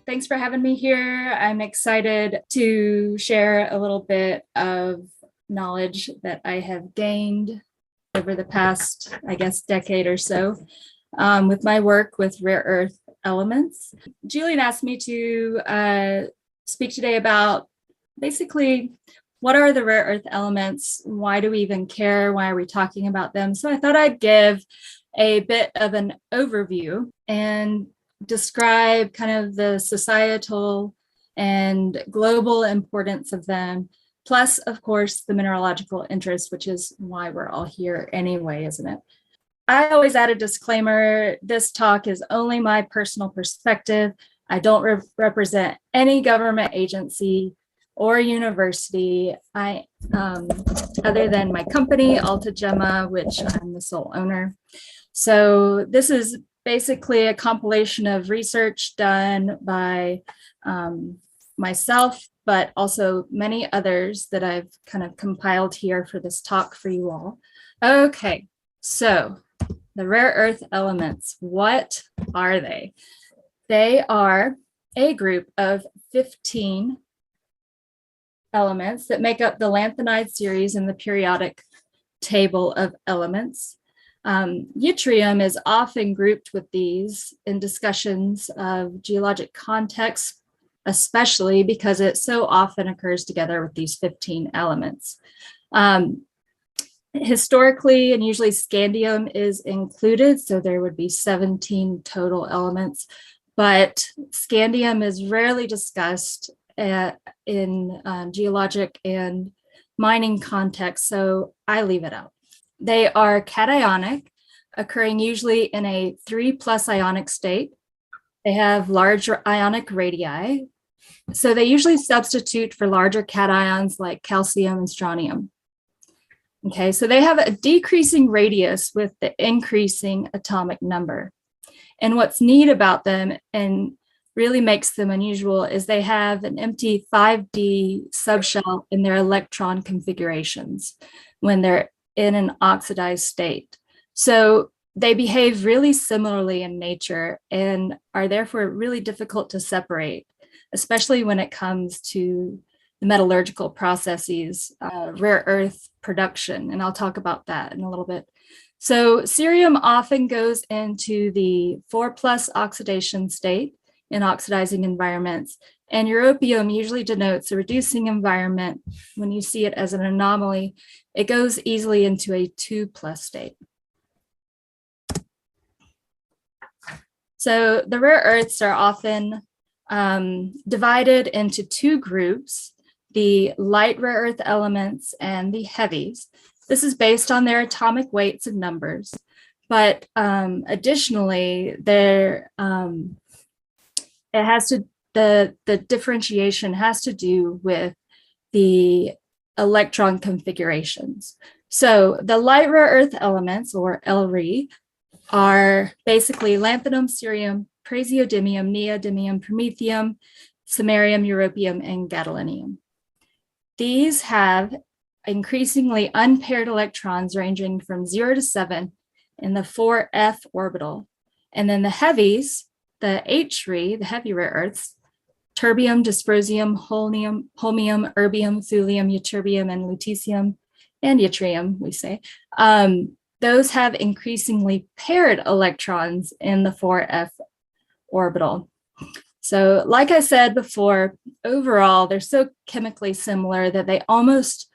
Thanks for having me here. I'm excited to share a little bit of knowledge that I have gained over the past, I guess, decade or so with my work with rare earth elements. Julian asked me to speak today about basically what are the rare earth elements? Why do we even care? Why are we talking about them? So I thought I'd give a bit of an overview and describe kind of the societal and global importance of them, plus, of course, the mineralogical interest, which is why we're all here anyway, isn't it? I always add a disclaimer. This talk is only my personal perspective. I don't represent any government agency or university, other than my company, Alta Gemma, which I'm the sole owner. So this is basically a compilation of research done by myself, but also many others that I've kind of compiled here for this talk for you all. Okay, so the rare earth elements, what are they? They are a group of 15 elements that make up the lanthanide series in the periodic table of elements. Yttrium is often grouped with these in discussions of geologic context, especially because it so often occurs together with these 15 elements. Historically, and usually scandium is included, so there would be 17 total elements, but scandium is rarely discussed in geologic and mining context, so I leave it out. They are cationic, occurring usually in a 3+ ionic state. They have large ionic radii, so they usually substitute for larger cations like calcium and strontium. Okay, so they have a decreasing radius with the increasing atomic number. And what's neat about them and really makes them unusual is they have an empty 5D subshell in their electron configurations when they're in an oxidized state. So they behave really similarly in nature and are therefore really difficult to separate, especially when it comes to the metallurgical processes, rare earth production, and I'll talk about that in a little bit. So cerium often goes into the 4+ oxidation state in oxidizing environments, and europium usually denotes a reducing environment. When you see it as an anomaly, it goes easily into a 2+ state. So the rare earths are often divided into two groups, the light rare earth elements and the heavies. This is based on their atomic weights and numbers, but additionally, the differentiation has to do with the electron configurations. So the light rare earth elements, or LRE, are basically lanthanum, cerium, praseodymium, neodymium, promethium, samarium, europium, and gadolinium. These have increasingly unpaired electrons ranging from 0 to 7 in the 4f orbital. And then the heavies, the H-RE, the heavy rare earths, terbium, dysprosium, holmium, erbium, thulium, ytterbium, and lutetium, and yttrium, we say, those have increasingly paired electrons in the 4f orbital. So like I said before, overall, they're so chemically similar that they almost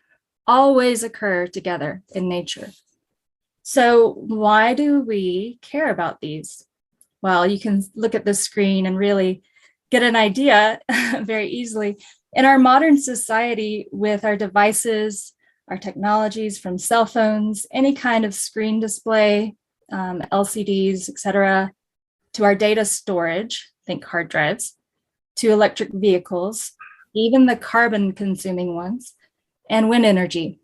always occur together in nature. So why do we care about these? Well, you can look at the screen and really get an idea very easily. In our modern society, with our devices, our technologies from cell phones, any kind of screen display, LCDs, etc., to our data storage, think hard drives, to electric vehicles, even the carbon consuming ones, and wind energy.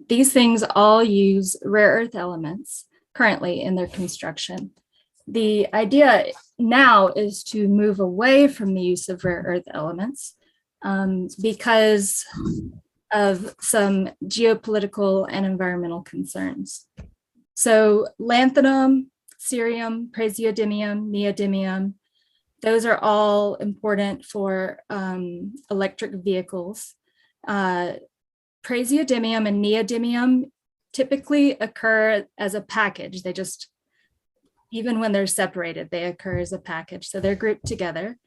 These things all use rare earth elements currently in their construction. The idea now is to move away from the use of rare earth elements because of some geopolitical and environmental concerns. So lanthanum, cerium, praseodymium, neodymium, Those are all important for electric vehicles. Praseodymium and neodymium typically occur as a package. They just, even when they're separated, they occur as a package. So they're grouped together.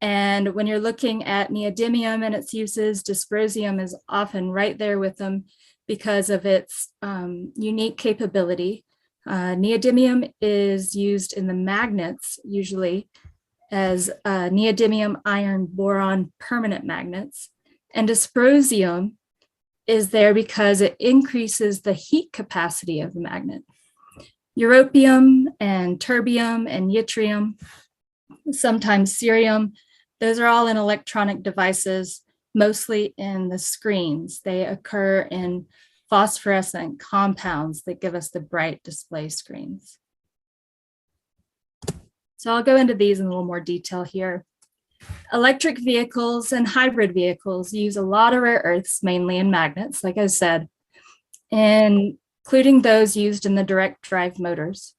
And when you're looking at neodymium and its uses, dysprosium is often right there with them because of its unique capability. Neodymium is used in the magnets, usually as neodymium iron boron permanent magnets. And dysprosium is there because it increases the heat capacity of the magnet. Europium and terbium and yttrium, sometimes cerium, those are all in electronic devices, mostly in the screens. They occur in phosphorescent compounds that give us the bright display screens. So I'll go into these in a little more detail here. Electric vehicles and hybrid vehicles use a lot of rare earths, mainly in magnets, like I said, including those used in the direct drive motors.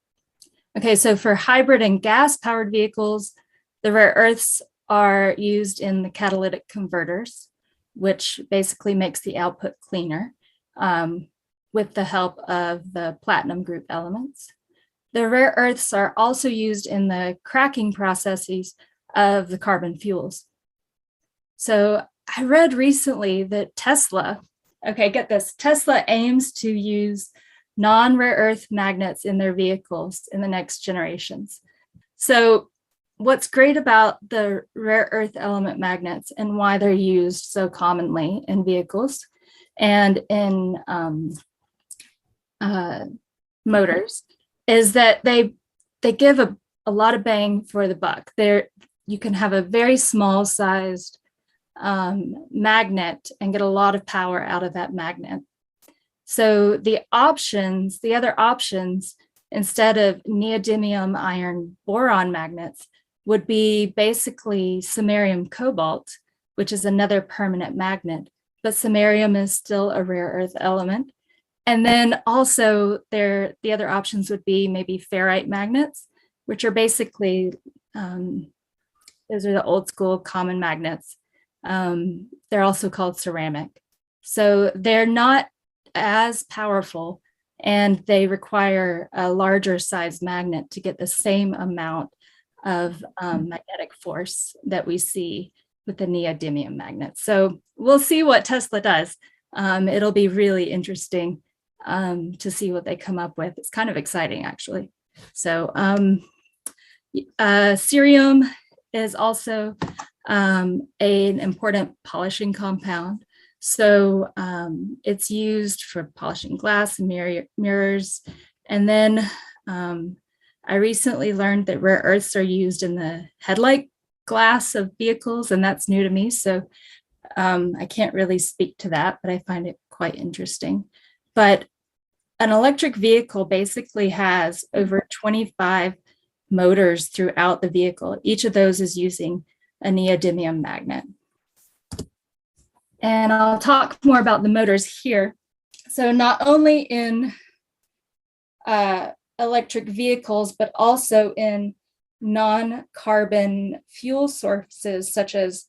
Okay, so for hybrid and gas-powered vehicles, the rare earths are used in the catalytic converters, which basically makes the output cleaner with the help of the platinum group elements. The rare earths are also used in the cracking processes of the carbon fuels. So I read recently that Tesla, okay, get this, Tesla aims to use non-rare earth magnets in their vehicles in the next generations. So what's great about the rare earth element magnets and why they're used so commonly in vehicles and in motors is that they give a lot of bang for the buck. You can have a very small sized magnet and get a lot of power out of that magnet. So the other options, instead of neodymium iron boron magnets, would be basically samarium cobalt, which is another permanent magnet, but samarium is still a rare earth element. And then also the other options would be maybe ferrite magnets, which are basically, those are the old school common magnets. They're also called ceramic. So they're not as powerful and they require a larger size magnet to get the same amount of magnetic force that we see with the neodymium magnets. So we'll see what Tesla does. It'll be really interesting to see what they come up with. It's kind of exciting, actually. So cerium is also an important polishing compound. So it's used for polishing glass and mirrors. And then I recently learned that rare earths are used in the headlight glass of vehicles, and that's new to me. So I can't really speak to that, but I find it quite interesting. But an electric vehicle basically has over 25 motors throughout the vehicle. Each of those is using a neodymium magnet. And I'll talk more about the motors here. So not only in electric vehicles, but also in non-carbon fuel sources, such as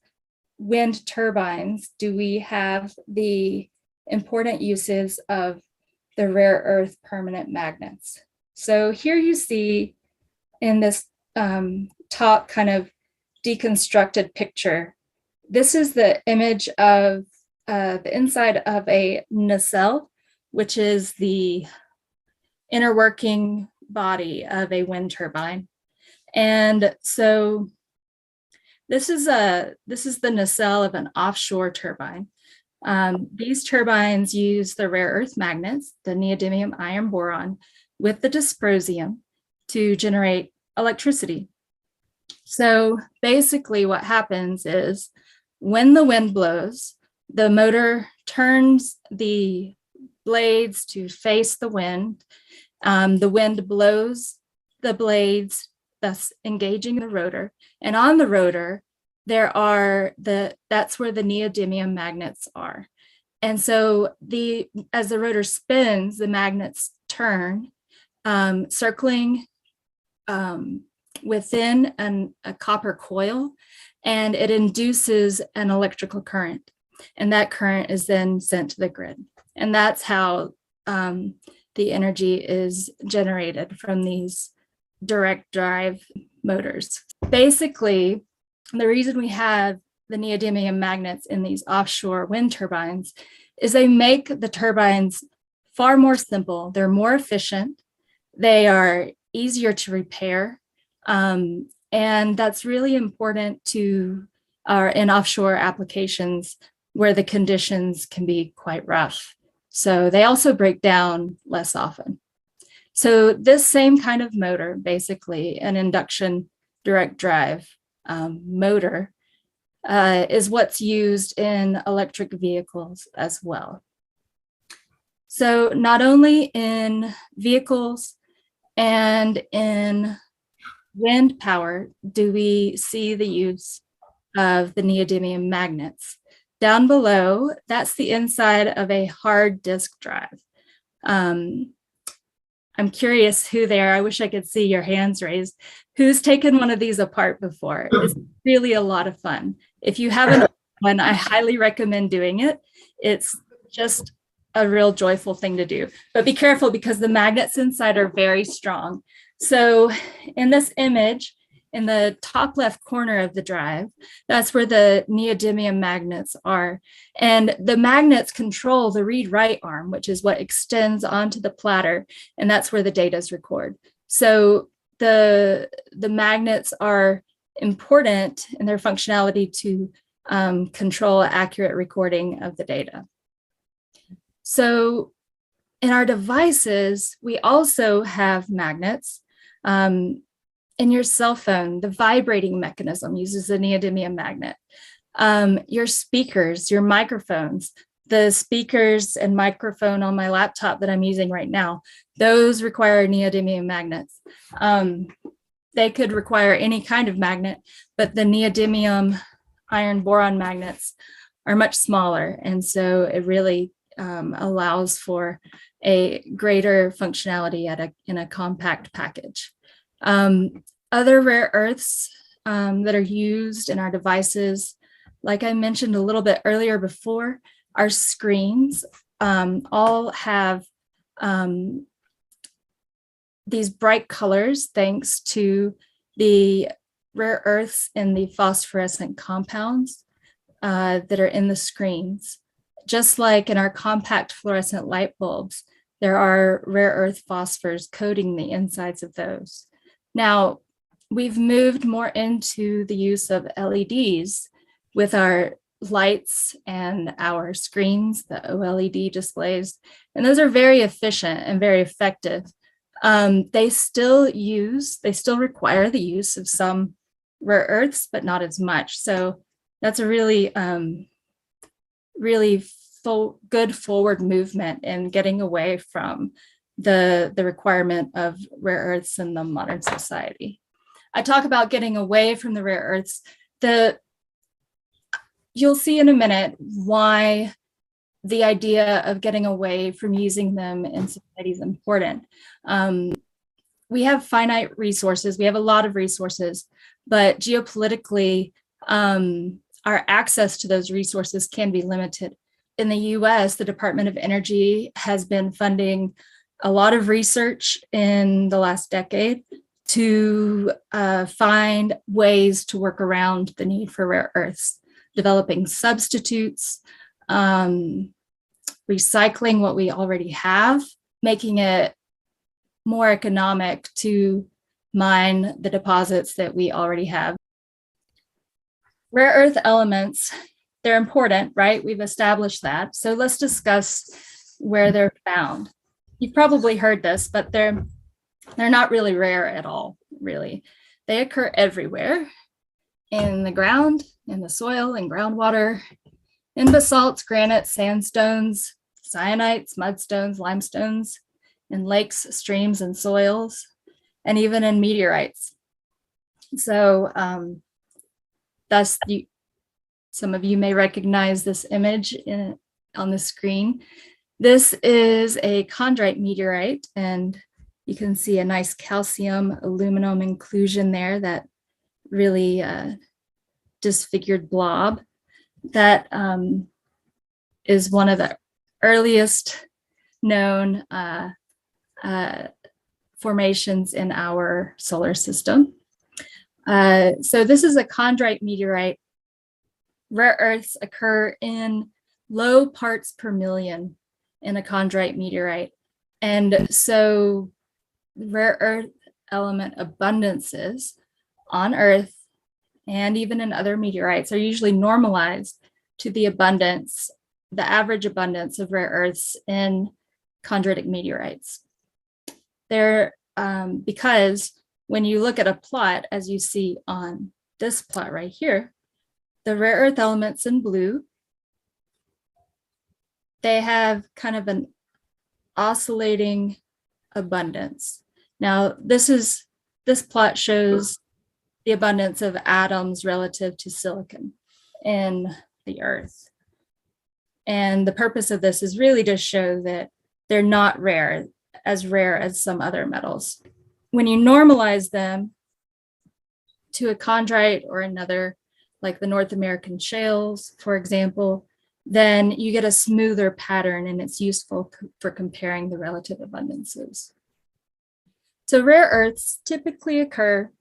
wind turbines, do we have the important uses of the rare earth permanent magnets. So here you see in this top kind of deconstructed picture, this is the image of the inside of a nacelle, which is the inner working body of a wind turbine. And so this is the nacelle of an offshore turbine. These turbines use the rare earth magnets, the neodymium iron boron, with the dysprosium to generate electricity. So basically what happens is when the wind blows, the motor turns the blades to face the wind. The wind blows the blades, thus engaging the rotor. And on the rotor, that's where the neodymium magnets are. And so as the rotor spins, the magnets turn, circling within a copper coil, and it induces an electrical current. And that current is then sent to the grid. And that's how the energy is generated from these direct drive motors. Basically, the reason we have the neodymium magnets in these offshore wind turbines is they make the turbines far more simple. They're more efficient. They are easier to repair. And that's really important in offshore applications where the conditions can be quite rough. So they also break down less often. So this same kind of motor, basically an induction direct drive motor, is what's used in electric vehicles as well. So not only in vehicles and in wind power do we see the use of the neodymium magnets. Down below, that's the inside of a hard disk drive. I'm curious who they are. I wish I could see your hands raised. Who's taken one of these apart before? It's really a lot of fun. If you haven't one, I highly recommend doing it. It's just a real joyful thing to do. But be careful because the magnets inside are very strong. So in this image, in the top left corner of the drive, that's where the neodymium magnets are. And the magnets control the read-write arm, which is what extends onto the platter, and that's where the data is recorded. So the magnets are important in their functionality to control accurate recording of the data. So in our devices, we also have magnets. In your cell phone, the vibrating mechanism uses a neodymium magnet. Your speakers, your microphones, the speakers and microphone on my laptop that I'm using right now, those require neodymium magnets. They could require any kind of magnet, but the neodymium iron boron magnets are much smaller. And so it really allows for a greater functionality in a compact package. Other rare earths that are used in our devices, like I mentioned a little bit earlier before, our screens all have these bright colors thanks to the rare earths in the phosphorescent compounds that are in the screens. Just like in our compact fluorescent light bulbs, there are rare earth phosphors coating the insides of those. Now, we've moved more into the use of LEDs with our lights and our screens, the OLED displays, and those are very efficient and very effective. They still require the use of some rare earths, but not as much. So that's a really, really good forward movement in getting away from the requirement of rare earths in the modern society. I talk about getting away from the rare earths. You'll see in a minute why the idea of getting away from using them in society is important. We have finite resources. We have a lot of resources, but geopolitically, our access to those resources can be limited. In the US, the Department of Energy has been funding a lot of research in the last decade to find ways to work around the need for rare earths, developing substitutes, recycling what we already have, making it more economic to mine the deposits that we already have. Rare earth elements, they're important, right? We've established that. So let's discuss where they're found. You've probably heard this, but they're not really rare at all, really. They occur everywhere, in the ground, in the soil, in groundwater, in basalts, granites, sandstones, cyanites, mudstones, limestones, in lakes, streams, and soils, and even in meteorites. So some of you may recognize this image on the screen. This is a chondrite meteorite, and You can see a nice calcium aluminum inclusion there, that really disfigured blob. That is one of the earliest known formations in our solar system. So this is a chondrite meteorite. Rare earths occur in low parts per million in a chondrite meteorite. And so rare earth element abundances on Earth and even in other meteorites are usually normalized to the abundance, the average abundance of rare earths in chondritic meteorites. They're because when you look at a plot, as you see on this plot right here, the rare earth elements in blue, they have kind of an oscillating abundance. Now, this plot shows the abundance of atoms relative to silicon in the Earth. And the purpose of this is really to show that they're not rare as some other metals. When you normalize them to a chondrite or another, like the North American shales, for example, then you get a smoother pattern, and it's useful for comparing the relative abundances. So rare earths typically occur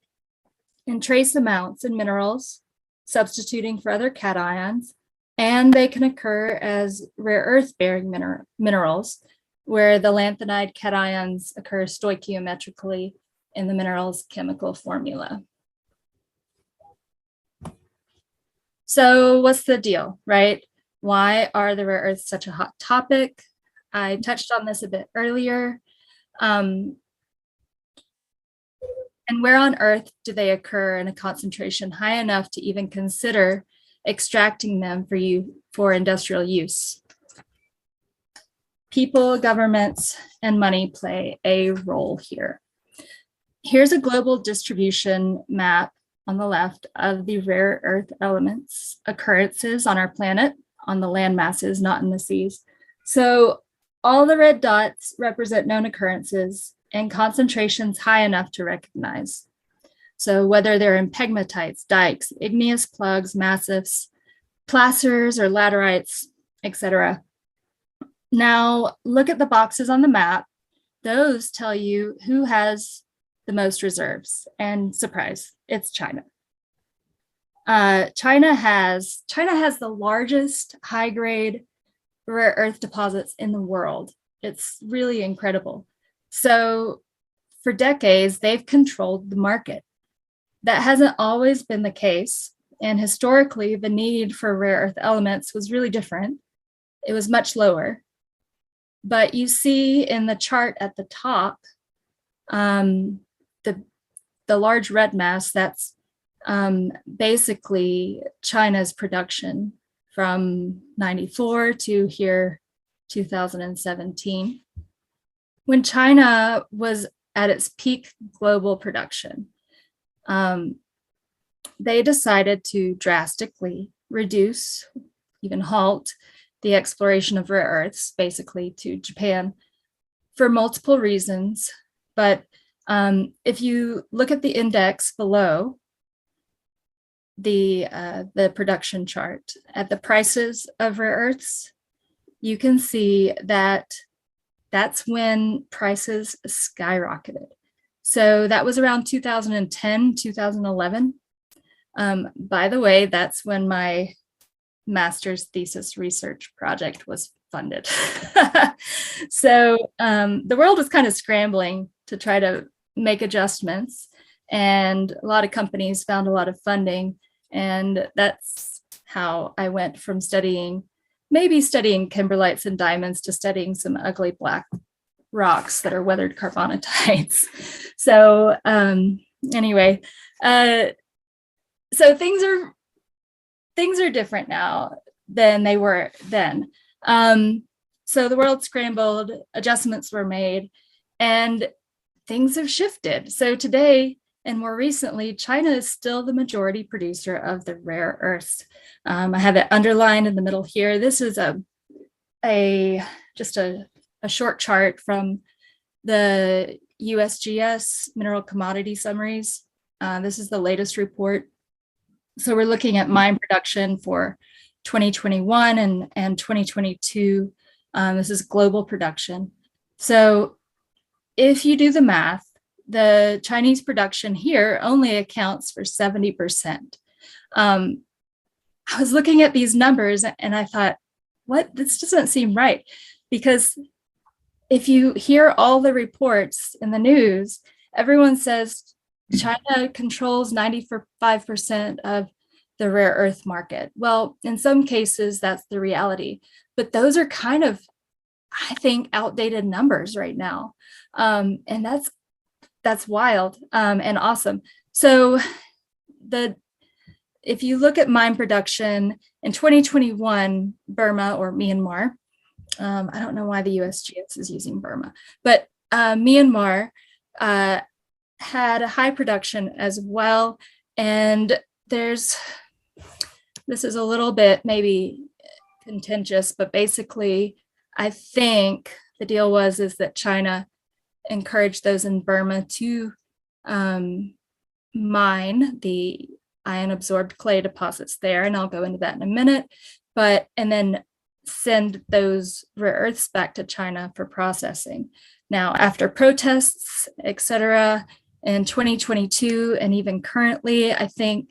in trace amounts in minerals, substituting for other cations, and they can occur as rare earth-bearing minerals, where the lanthanide cations occur stoichiometrically in the mineral's chemical formula. So what's the deal, right? Why are the rare earths such a hot topic? I touched on this a bit earlier. And where on Earth do they occur in a concentration high enough to even consider extracting them for industrial use? People, governments, and money play a role here. Here's a global distribution map on the left of the rare earth elements occurrences on our planet, on the land masses, not in the seas. So all the red dots represent known occurrences and concentrations high enough to recognize. So whether they're in pegmatites, dikes, igneous plugs, massifs, placers or laterites, etc. Now look at the boxes on the map. Those tell you who has the most reserves, and surprise, it's China. China has the largest high-grade rare earth deposits in the world. It's really incredible. So for decades, they've controlled the market. That hasn't always been the case. And historically, the need for rare earth elements was really different. It was much lower. But you see in the chart at the top, the large red mass, that's basically China's production from 94 to here, 2017. When China was at its peak global production, they decided to drastically reduce, even halt, the exploration of rare earths, basically to Japan, for multiple reasons. But if you look at the index below the production chart at the prices of rare earths, you can see that that's when prices skyrocketed. So that was around 2010, 2011. By the way, that's when my master's thesis research project was funded. So the world was kind of scrambling to try to make adjustments, and a lot of companies found a lot of funding, and that's how I went from maybe studying kimberlites and diamonds to studying some ugly black rocks that are weathered carbonatites. So anyway, so things are different now than they were then. So the world scrambled, adjustments were made, and things have shifted. So today, and more recently, China is still the majority producer of the rare earths. I have it underlined in the middle here. This is just a short chart from the USGS mineral commodity summaries. This is the latest report. So we're looking at mine production for 2021 and 2022. This is global production. So if you do the math, the Chinese production here only accounts for 70%. I was looking at these numbers and I thought, what? This doesn't seem right. Because if you hear all the reports in the news, everyone says China controls 95% of the rare earth market. Well, in some cases, that's the reality. But those are kind of, I think, outdated numbers right now. And that's wild and awesome. So if you look at mine production in 2021, Burma or Myanmar, I don't know why the USGS is using Burma, but Myanmar had a high production as well. And this is a little bit maybe contentious, but basically, I think the deal is that China encouraged those in Burma to mine the ion absorbed clay deposits there, and I'll go into that in a minute, and then send those rare earths back to China for processing. Now, after protests, etc., in 2022 and even currently, I think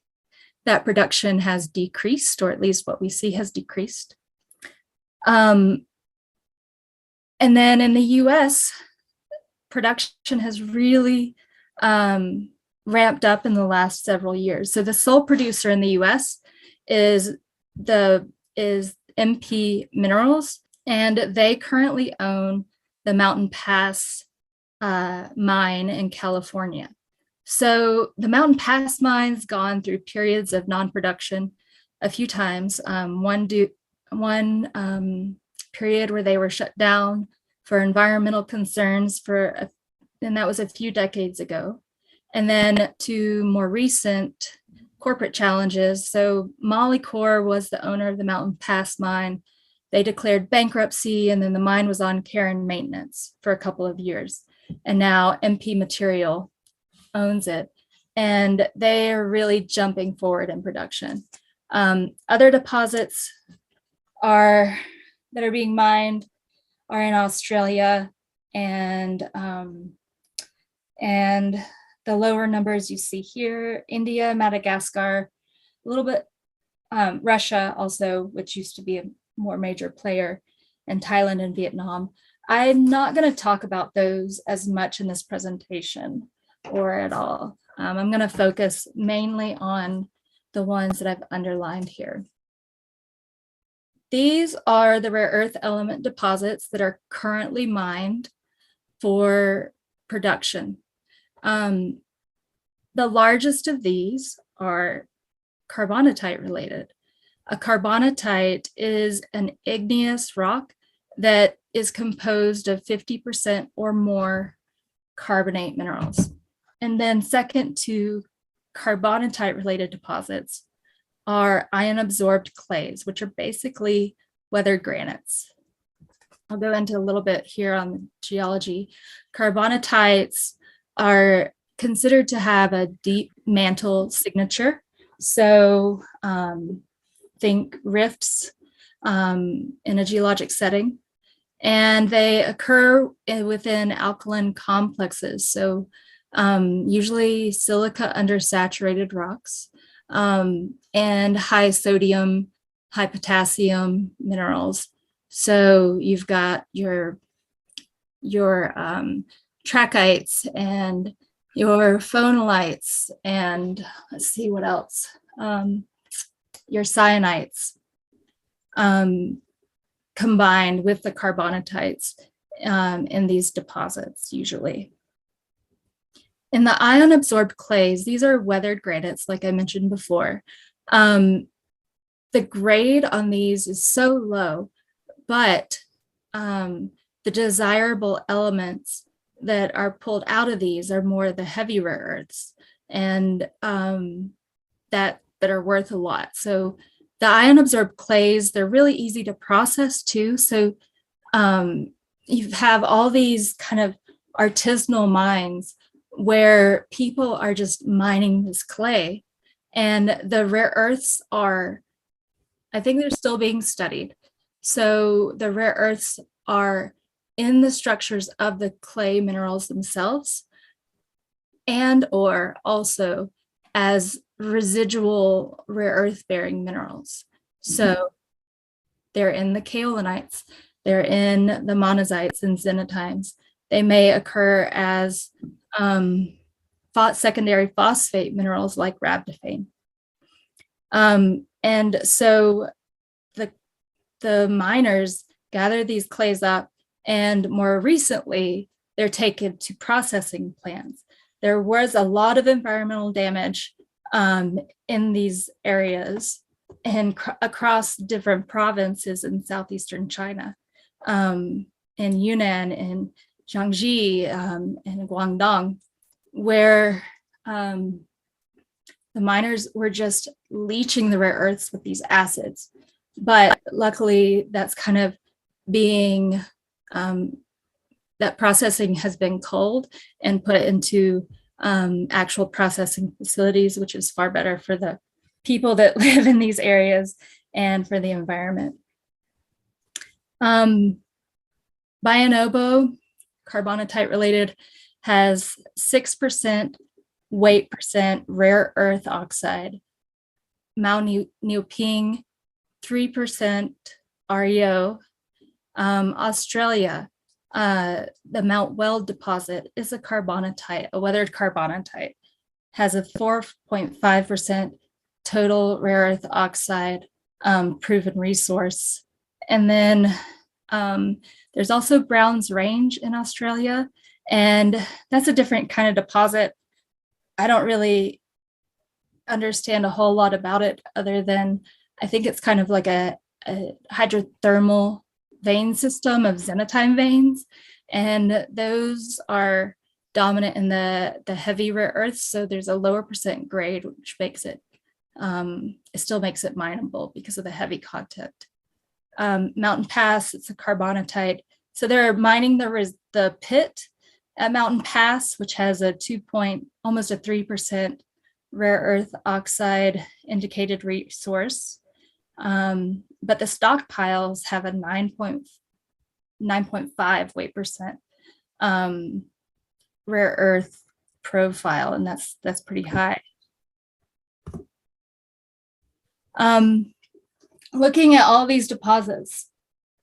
that production has decreased, or at least what we see has decreased. And then in the US, production has really ramped up in the last several years. So the sole producer in the US is MP Minerals, and they currently own the Mountain Pass mine in California. So the Mountain Pass mine's gone through periods of non-production a few times. One period where they were shut down for environmental concerns and that was a few decades ago. And then to more recent corporate challenges. So Molycorp was the owner of the Mountain Pass mine. They declared bankruptcy, and then the mine was on care and maintenance for a couple of years. And now MP Material owns it, and they are really jumping forward in production. Other deposits that are being mined are in Australia, and the lower numbers you see here: India, Madagascar, a little bit Russia also, which used to be a more major player, and Thailand and Vietnam. I'm not going to talk about those as much in this presentation or at all. I'm going to focus mainly on the ones that I've underlined here. These are the rare earth element deposits that are currently mined for production. The largest of these are carbonatite related. A carbonatite is an igneous rock that is composed of 50% or more carbonate minerals. And then second to carbonatite related deposits are ion absorbed clays, which are basically weathered granites. I'll go into a little bit here on the geology. Carbonatites are considered to have a deep mantle signature. So think rifts in a geologic setting, and they occur within alkaline complexes. So usually silica undersaturated rocks and high sodium, high potassium minerals. So you've got your trachytes and your phonolites, and let's see what else, your cyanites combined with the carbonatites in these deposits usually. In the ion absorbed clays, these are weathered granites, like I mentioned before. The grade on these is so low, but the desirable elements that are pulled out of these are more the heavy rare earths, and that are worth a lot. So the ion absorbed clays, they're really easy to process too. So you have all these kind of artisanal mines where people are just mining this clay. And the rare earths are, I think they're still being studied. So the rare earths are in the structures of the clay minerals themselves, and or also as residual rare earth bearing minerals. So they're in the kaolinites, they're in the monazites and xenotimes. They may occur as secondary phosphate minerals like rhabdophane. And so the miners gather these clays up, and more recently, they're taken to processing plants. There was a lot of environmental damage in these areas and across different provinces in southeastern China, in Yunnan, in Jiangxi, and Guangdong, where the miners were just leaching the rare earths with these acids. But luckily, that's kind of being, that processing has been culled and put into actual processing facilities, which is far better for the people that live in these areas and for the environment. Bayan Obo, carbonatite related, has 6% weight percent rare earth oxide. Mao Niuping, 3% REO. Australia, the Mount Weld deposit is a carbonatite, a weathered carbonatite, has a 4.5% total rare earth oxide proven resource. And then there's also Browns Range in Australia, and that's a different kind of deposit. I don't really understand a whole lot about it other than I think it's kind of like a hydrothermal vein system of xenotime veins, and those are dominant in the heavy rare earths, so there's a lower percent grade, which makes it still makes it mineable because of the heavy content. Mountain Pass, it's a carbonatite, so they're mining the pit at Mountain Pass, which has a almost a 3% rare earth oxide indicated resource. But the stockpiles have a 9.5 weight percent rare earth profile, and that's pretty high. Looking at all these deposits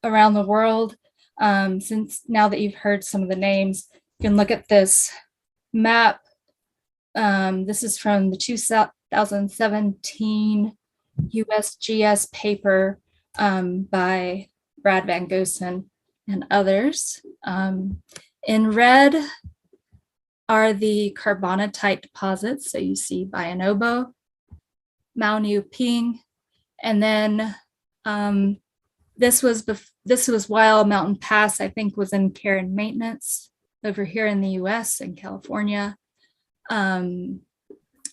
around the world, since now that you've heard some of the names, you can look at this map. This is from the 2017 USGS paper by Brad Van Goosen and others. In red are the carbonatite deposits. So you see Bayan Obo, Mao Niuping, and then this was while Mountain Pass, I think, was in care and maintenance over here in the US and California. And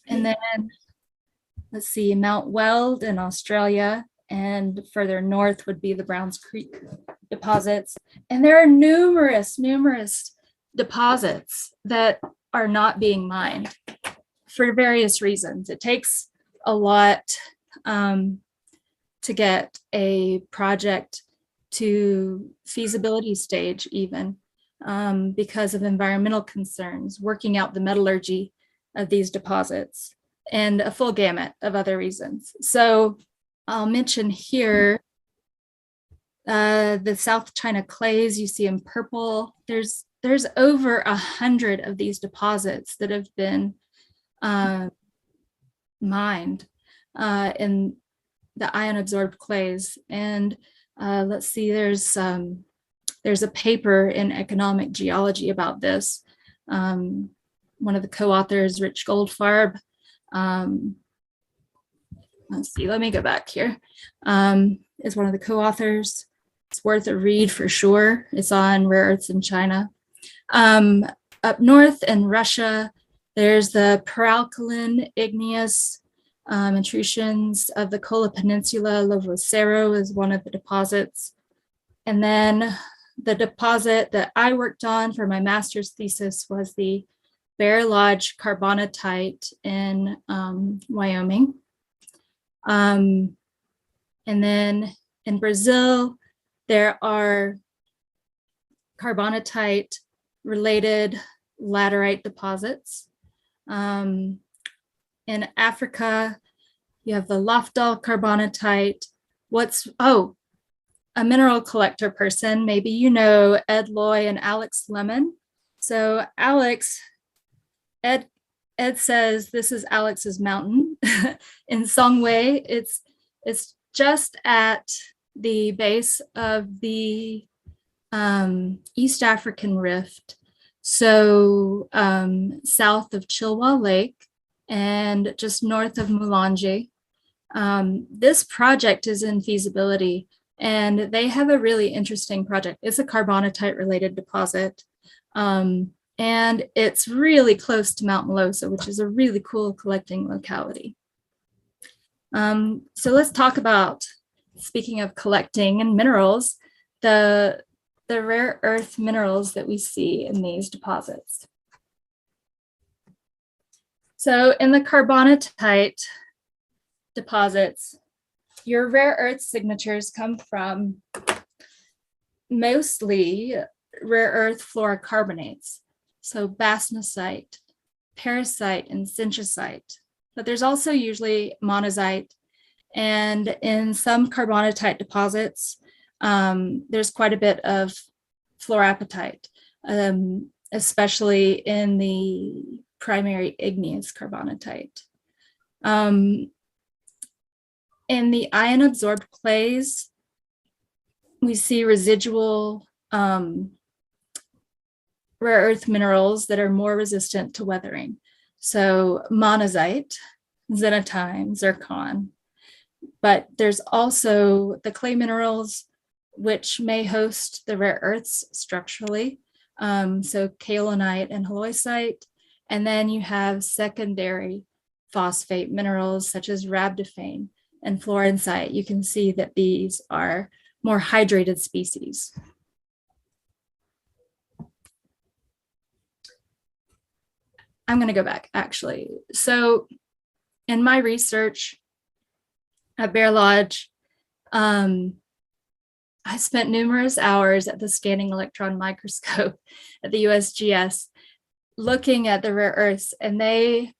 then let's see, Mount Weld in Australia, and further north would be the Browns Creek deposits. And there are numerous deposits that are not being mined for various reasons. It takes a lot to get a project to feasibility stage even, because of environmental concerns, working out the metallurgy of these deposits, and a full gamut of other reasons. So I'll mention here the South China clays you see in purple. There's over 100 of these deposits that have been mined in the ion absorbed clays. And let's see, there's a paper in economic geology about this. One of the co-authors, Rich Goldfarb, let's see, let me go back here, is one of the co-authors. It's worth a read for sure. It's on rare earths in China. Up north in Russia, there's the peralkaline igneous intrusions of the Kola Peninsula. Lovosero is one of the deposits. And then the deposit that I worked on for my master's thesis was the Bear Lodge carbonatite in Wyoming. And then in Brazil, there are carbonatite related laterite deposits. In Africa, you have the Lofdal carbonatite. A mineral collector person, maybe you know Ed Loy and Alex Lemon. So Ed says this is Alex's mountain in Songwe. It's just at the base of the East African Rift, so south of Chilwa Lake and just north of Mulanje. This project is in feasibility, and they have a really interesting project. It's a carbonatite related deposit, and it's really close to Mount Melosa, which is a really cool collecting locality. So let's talk about, speaking of collecting and minerals, the rare earth minerals that we see in these deposits. So in the carbonatite deposits, your rare earth signatures come from mostly rare earth fluorocarbonates, so bastnasite, parisite, and sinchasite. But there's also usually monazite, and in some carbonatite deposits, there's quite a bit of fluorapatite, especially in the primary igneous carbonatite. In the ion-absorbed clays, we see residual rare earth minerals that are more resistant to weathering. So monazite, xenotime, zircon. But there's also the clay minerals, which may host the rare earths structurally. So kaolinite and halloysite. And then you have secondary phosphate minerals such as rhabdophane and fluorensite. You can see that these are more hydrated species. I'm going to go back, actually. So in my research at Bear Lodge, I spent numerous hours at the scanning electron microscope at the USGS looking at the rare earths, and they're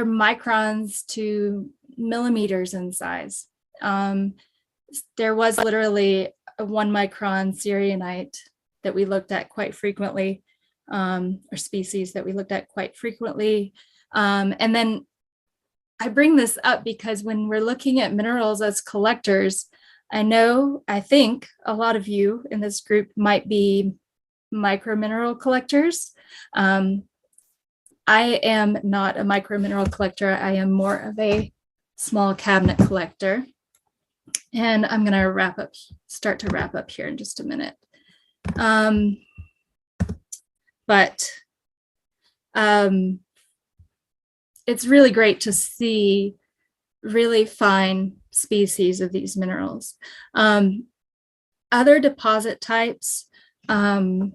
microns to millimeters in size. There was literally a 1 micron cerianite that we looked at quite frequently, or species that we looked at quite frequently. And then I bring this up because when we're looking at minerals as collectors, I think a lot of you in this group might be micromineral collectors. I am not a micromineral collector. I am more of a small cabinet collector. And I'm going to start to wrap up here in just a minute. It's really great to see really fine species of these minerals. Other deposit types that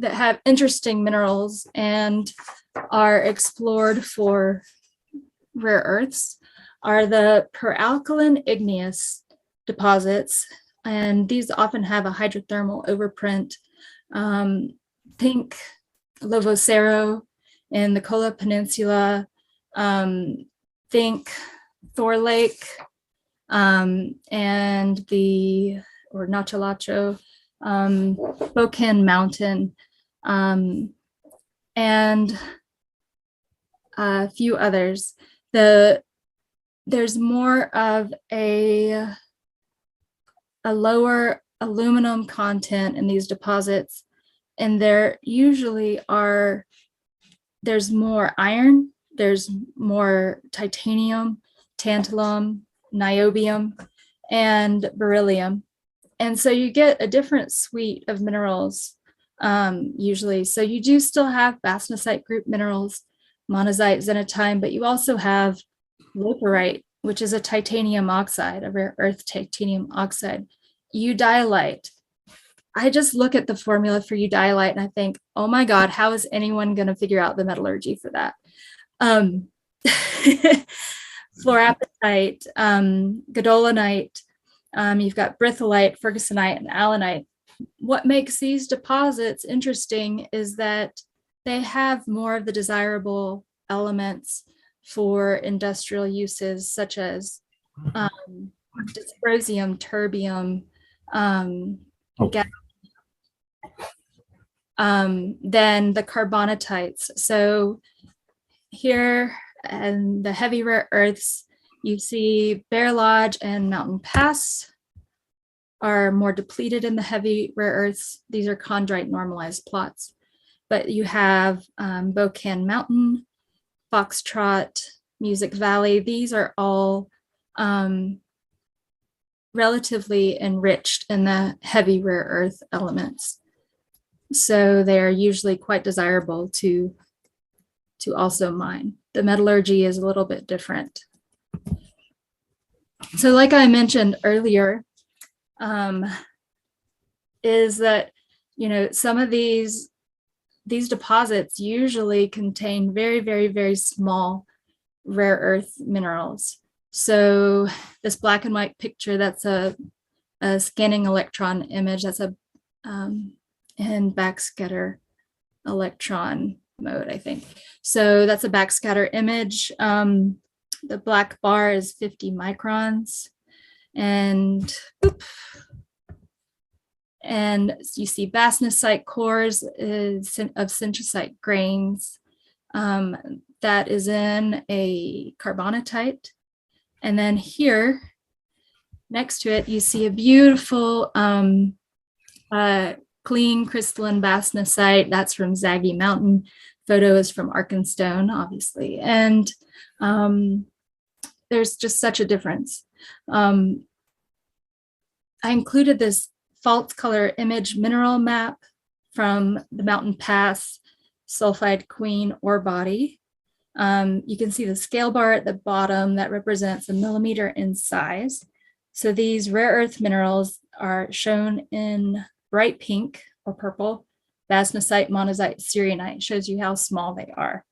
have interesting minerals and are explored for rare earths are the peralkaline igneous deposits, and these often have a hydrothermal overprint. Think Lovocero in the Kola Peninsula, think Thor Lake, and Nachalacho, Bocan Mountain, and a few others. There's more of a lower aluminum content in these deposits, and there's more iron, there's more titanium, tantalum, niobium, and beryllium. And so you get a different suite of minerals usually. So you do still have bastnasite group minerals, monazite, xenotime, but you also have loperite, which is a titanium oxide, a rare earth titanium oxide, eudialyte, I just look at the formula for eudialyte and I think, oh my God, how is anyone going to figure out the metallurgy for that? Fluorapatite, gadolinite, you've got britholite, fergusonite, and allanite. What makes these deposits interesting is that they have more of the desirable elements for industrial uses, such as dysprosium, terbium, than the carbonatites. So here in the heavy rare earths, you see Bear Lodge and Mountain Pass are more depleted in the heavy rare earths. These are chondrite normalized plots. But you have Bocan Mountain, Foxtrot, Music Valley. These are all relatively enriched in the heavy rare earth elements. So they're usually quite desirable to also mine. The metallurgy is a little bit different. So like I mentioned earlier, is that, you know, some of these deposits usually contain very, very, very small rare earth minerals. So this black and white picture, that's a scanning electron image. That's a in backscatter electron mode, I think. So that's a backscatter image. The black bar is 50 microns. And you see bastnasite cores of synthesite grains. That is in a carbonatite. And then here, next to it, you see a beautiful clean crystalline bastnasite. That's from Zaggy Mountain. Photo is from Arkenstone, obviously. And there's just such a difference. I included this false color image mineral map from the Mountain Pass sulfide queen ore body. You can see the scale bar at the bottom that represents a millimeter in size. So these rare earth minerals are shown in bright pink or purple. Bastnasite, monazite, syrenite shows you how small they are.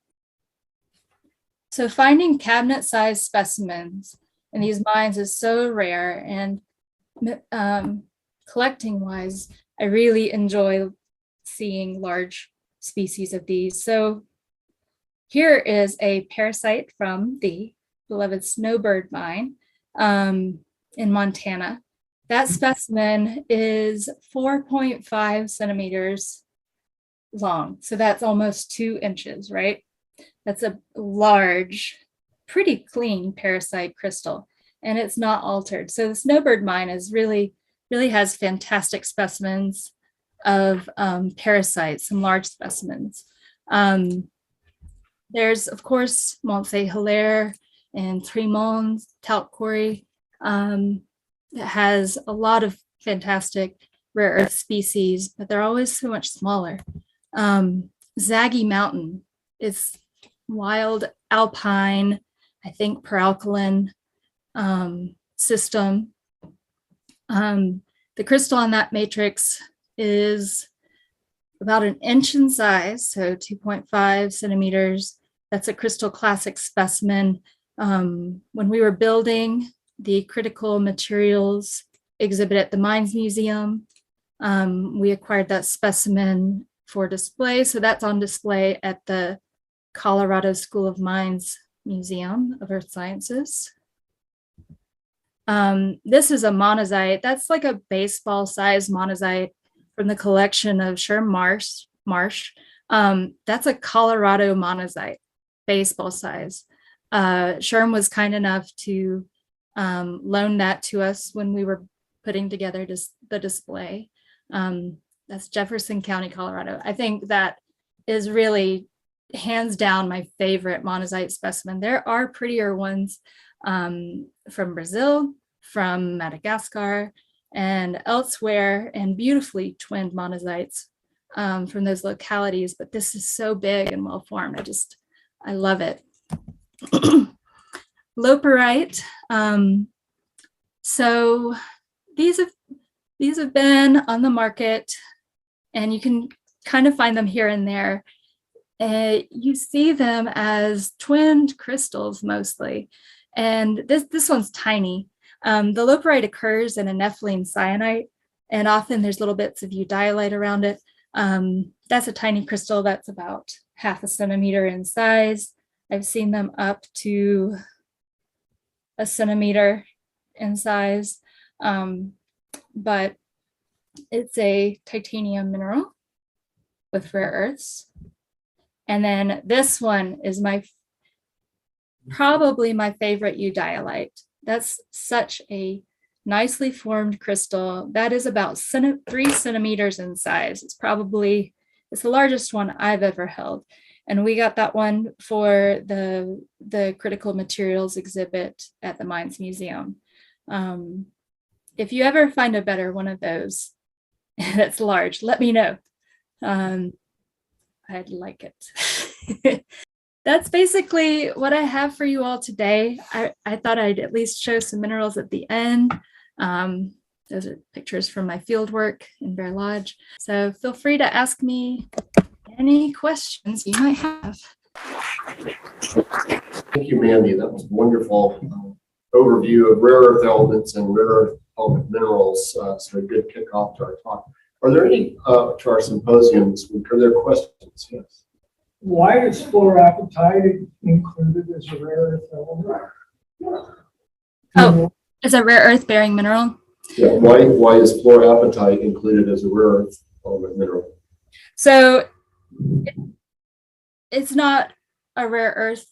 So finding cabinet-sized specimens in these mines is so rare, and collecting-wise, I really enjoy seeing large species of these. So here is a parasite from the beloved Snowbird mine in Montana. That specimen is 4.5 centimeters long. So that's almost 2 inches, right? That's a large, pretty clean parasite crystal, and it's not altered. So the Snowbird mine is really has fantastic specimens of parasites, some large specimens. There's, of course, Mont-Saint-Hilaire and Trémont talc quarry. It has a lot of fantastic rare earth species, but they're always so much smaller. Zaggy Mountain is wild alpine, I think peralkaline system. The crystal on that matrix is about 1 inch in size, so 2.5 centimeters. That's a Crystal Classic specimen. When we were building the critical materials exhibit at the Mines Museum, we acquired that specimen for display. So that's on display at the Colorado School of Mines Museum of Earth Sciences. This is a monazite. That's like a baseball-sized monazite from the collection of Sherm Marsh. That's a Colorado monazite, baseball size. Sherm was kind enough to loan that to us when we were putting together the display. That's Jefferson County, Colorado. I think that is really hands down my favorite monazite specimen. There are prettier ones from Brazil, from Madagascar, and elsewhere, and beautifully twinned monazites from those localities, but this is so big and well formed. I love it. Loperite. So these These have been on the market, and you can kind of find them here and there. You see them as twinned crystals mostly. And this one's tiny. The loperite occurs in a nepheline syenite, and often there's little bits of eudialyte around it. That's a tiny crystal that's about 0.5 centimeter in size. I've seen them up to 1 centimeter in size, but it's a titanium mineral with rare earths. And then this one is probably my favorite eudialyte. That's such a nicely formed crystal. That is about 3 centimeters in size. It's the largest one I've ever held. And we got that one for the critical materials exhibit at the Mines Museum. If you ever find a better one of those that's large, let me know. I'd like it. That's basically what I have for you all today. I thought I'd at least show some minerals at the end. Those are pictures from my field work in Bear Lodge. So feel free to ask me any questions you might have. Thank you, Mandi. That was a wonderful overview of rare earth elements and rare earth element minerals. So a good kickoff to our talk. Are there any to our symposium this week? Are there questions? Yes. Why is fluorapatite included as a rare earth element? Oh, it's a rare earth bearing mineral. Yeah. Why is fluorapatite included as a rare earth element mineral? So it's not a rare earth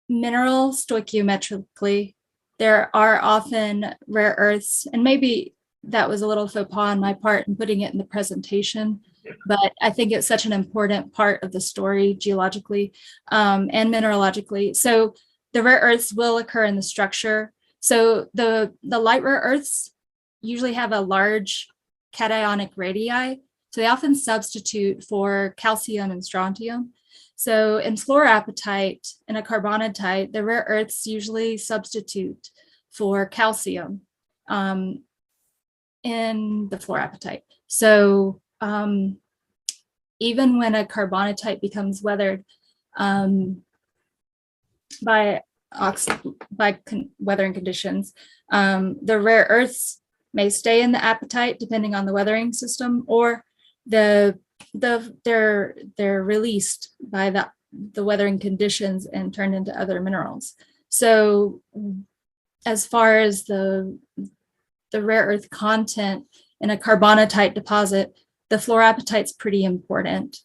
mineral stoichiometrically. There are often rare earths, and maybe that was a little faux pas on my part in putting it in the presentation, but I think it's such an important part of the story geologically and mineralogically. So the rare earths will occur in the structure. So the light rare earths usually have a large cationic radii. So they often substitute for calcium and strontium. So in fluorapatite and a carbonatite, the rare earths usually substitute for calcium in the fluorapatite. So even when a carbonatite becomes weathered by weathering conditions, the rare earths may stay in the apatite depending on the weathering system, or they're released by the weathering conditions and turned into other minerals. So as far as the rare earth content in a carbonatite deposit, the fluorapatite's pretty important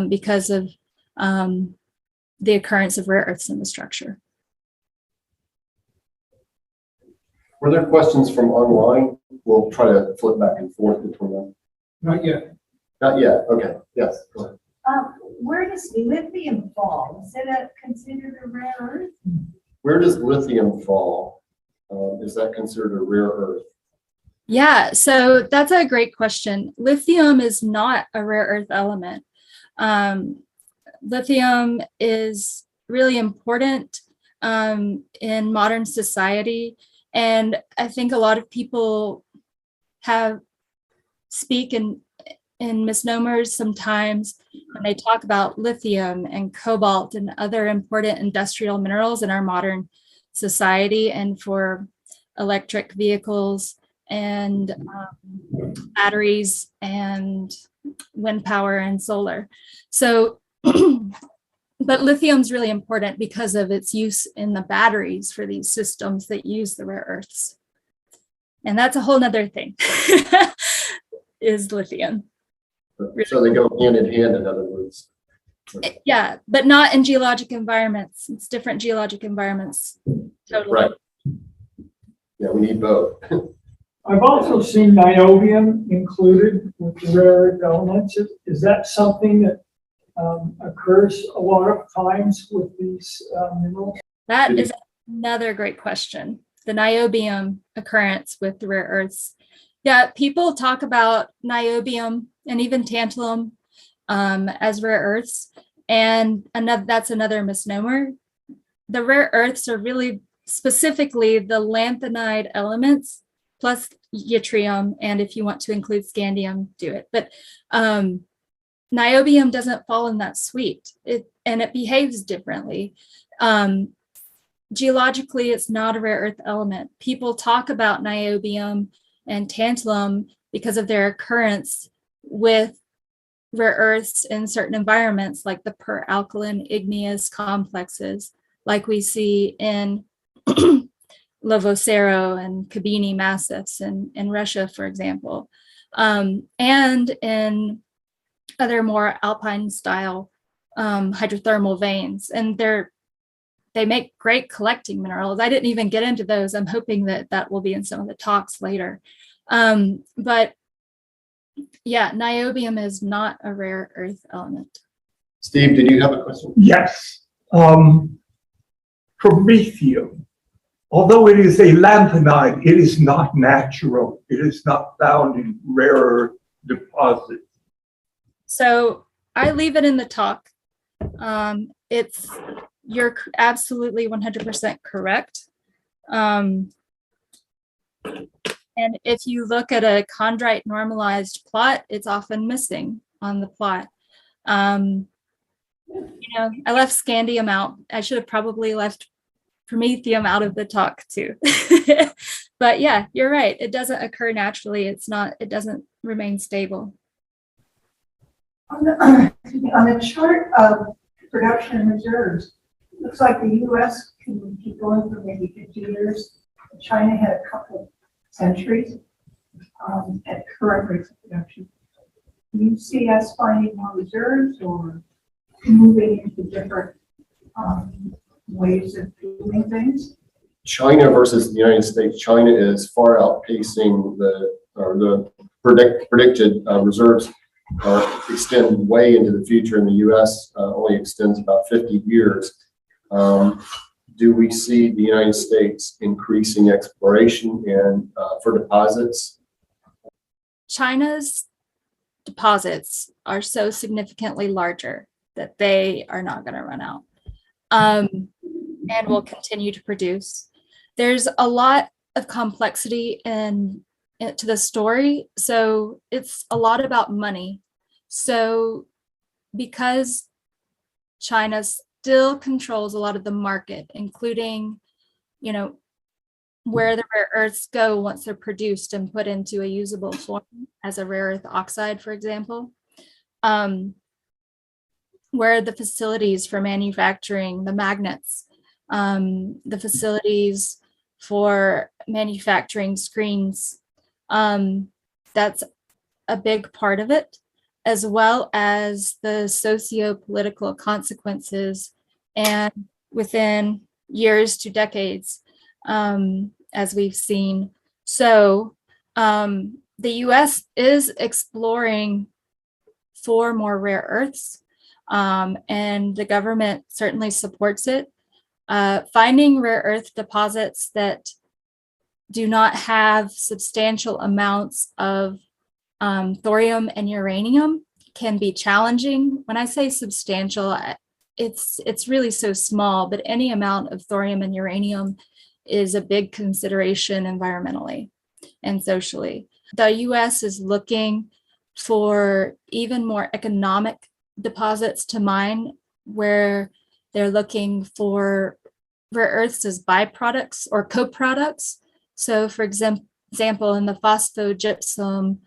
because of the occurrence of rare earths in the structure. Were there questions from online? We'll try to flip back and forth between them. Not yet. Not yet. Okay. Yes. Go ahead. Where does lithium fall? Is that considered a rare earth? Where does lithium fall? Is that considered a rare earth? Yeah, so that's a great question. Lithium is not a rare earth element. Lithium is really important in modern society. And I think a lot of people speak in misnomers sometimes when they talk about lithium and cobalt and other important industrial minerals in our modern society and for electric vehicles and batteries and wind power and solar. So, but lithium's really important because of its use in the batteries for these systems that use the rare earths. And that's a whole nother thing, is lithium. So they go hand in hand, in other words. Yeah, but not in geologic environments. It's different geologic environments. Totally. Right. Yeah, we need both. I've also seen niobium included with the rare earth elements. Is that something that occurs a lot of times with these minerals? That is another great question. The niobium occurrence with the rare earths. Yeah, people talk about niobium and even tantalum as rare earths, and that's another misnomer. The rare earths are really specifically the lanthanide elements plus yttrium, and if you want to include scandium, do it. But niobium doesn't fall in that suite, and it behaves differently. Geologically, it's not a rare earth element. People talk about niobium and tantalum because of their occurrence with rare earths in certain environments, like the peralkaline igneous complexes, like we see in Lovosero and Kabini massifs in Russia, for example, and in other more alpine style hydrothermal veins. And they make great collecting minerals. I didn't even get into those. I'm hoping that will be in some of the talks later. But yeah, niobium is not a rare earth element. Steve, did you have a question? Yes. Promethium, although it is a lanthanide, it is not natural. It is not found in rare earth deposits. So I leave it in the talk. You're absolutely 100% correct. And if you look at a chondrite normalized plot, it's often missing on the plot. I left scandium out. I should have probably left promethium out of the talk too. But yeah, you're right. It doesn't occur naturally. It doesn't remain stable. On the chart of production and reserves, looks like the U.S. can keep going for maybe 50 years. China had a couple centuries at current rates of production. Do you see us finding more reserves or moving into different ways of doing things? China versus the United States. China is far outpacing the predicted reserves extend way into the future, and the U.S. Only extends about 50 years. Do we see the United States increasing exploration and for deposits? China's deposits are so significantly larger that they are not going to run out, and will continue to produce. There's a lot of complexity to the story, so it's a lot about money. So because China still controls a lot of the market, including, where the rare earths go once they're produced and put into a usable form as a rare earth oxide, for example, where the facilities for manufacturing the magnets, the facilities for manufacturing screens, that's a big part of it, as well as the socio-political consequences, and within years to decades, as we've seen. So the US is exploring for more rare earths, and the government certainly supports it. Finding rare earth deposits that do not have substantial amounts of thorium and uranium can be challenging. When I say substantial, it's really so small, but any amount of thorium and uranium is a big consideration environmentally and socially. The US is looking for even more economic deposits to mine, where they're looking for rare earths as byproducts or co-products. So for example, in the phosphogypsum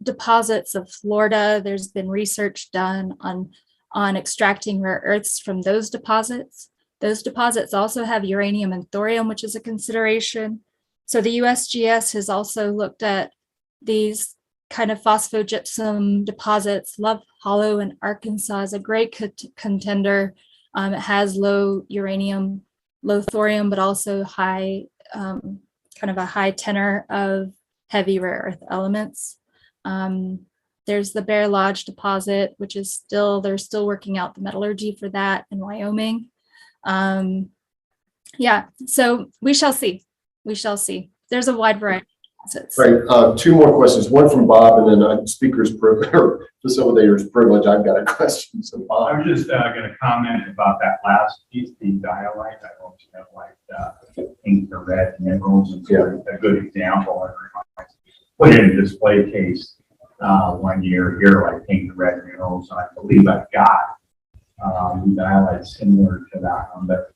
deposits of Florida, there's been research done on extracting rare earths from those deposits. Those deposits also have uranium and thorium, which is a consideration. So the USGS has also looked at these kind of phosphogypsum deposits. Love Hollow in Arkansas is a great contender. It has low uranium, low thorium, but also high, kind of a high tenor of heavy rare earth elements. There's the Bear Lodge deposit, which is they're still working out the metallurgy for that in Wyoming. Yeah, so we shall see. There's a wide variety of deposits. Right, two more questions, one from Bob and then speaker's privilege, or facilitator's privilege. I've got a question, so I Bob. was just going to comment about that last piece, the dialite. I hope you have like ink the red minerals and a good example. And put in a display case 1 year here, like pink the red minerals. And I believe I've got dialite similar to that one. But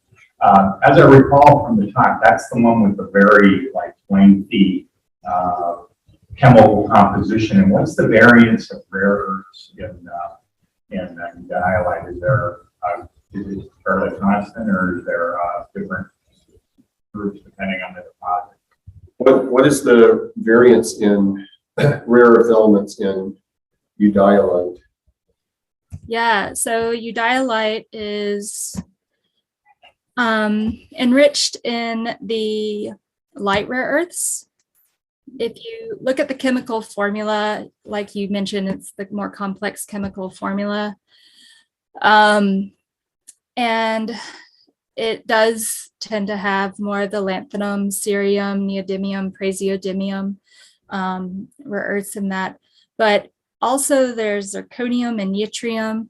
as I recall from the time, that's the one with the very like lengthy chemical composition. And what's the variance of rare earths in dialite? Is it fairly constant, or is there different groups depending on the deposit? What is the variance in rare earth elements in eudialyte? Yeah, so eudialyte is enriched in the light rare earths. If you look at the chemical formula, like you mentioned, it's the more complex chemical formula. And it does tend to have more of the lanthanum, cerium, neodymium, praseodymium rare earths in that. But also there's zirconium and yttrium.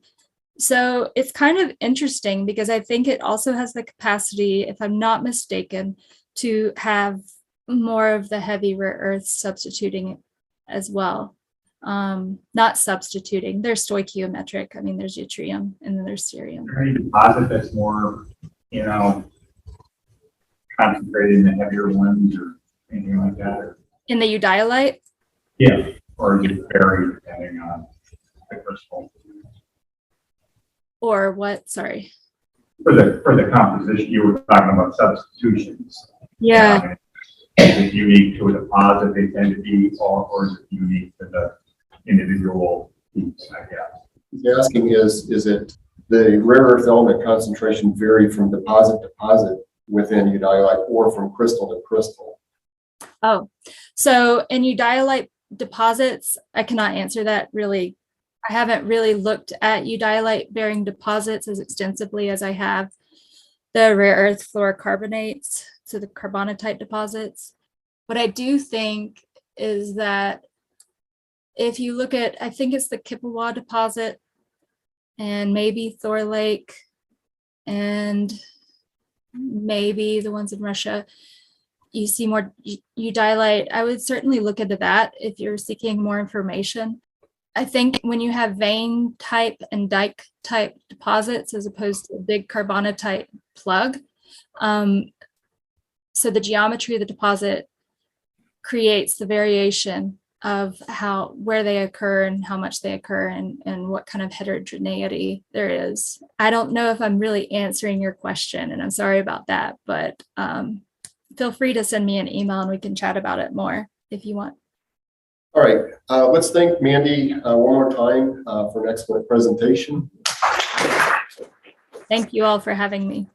So it's kind of interesting because I think it also has the capacity, if I'm not mistaken, to have more of the heavy rare earths substituting as well. Not substituting, they're stoichiometric. I mean, there's yttrium and then there's cerium. Is there any deposit that's more, concentrated in the heavier ones or anything like that? Or? In the eudialyte? Yeah, or is it vary depending on the crystal? Or what? Sorry. For the composition, you were talking about substitutions. Yeah. Is it unique to a deposit they tend to be, or is it unique to the individual piece, I guess? He's asking is it the rare earth element concentration vary from deposit to deposit within eudialyte or from crystal to crystal? Oh, so in eudialyte deposits, I cannot answer that really. I haven't really looked at eudialyte bearing deposits as extensively as I have the rare earth fluorocarbonates, so the carbonatite deposits. What I do think is that if you look at, I think it's the Kippawa deposit and maybe Thor Lake and maybe the ones in Russia, you see more eudialyte. I would certainly look into that if you're seeking more information. I think when you have vein type and dike type deposits as opposed to a big carbonatite plug, so the geometry of the deposit creates the variation of where they occur and how much they occur and what kind of heterogeneity there is. I don't know if I'm really answering your question, and I'm sorry about that, but feel free to send me an email and we can chat about it more if you want. All right, let's thank Mandi one more time for an excellent presentation. Thank you all for having me.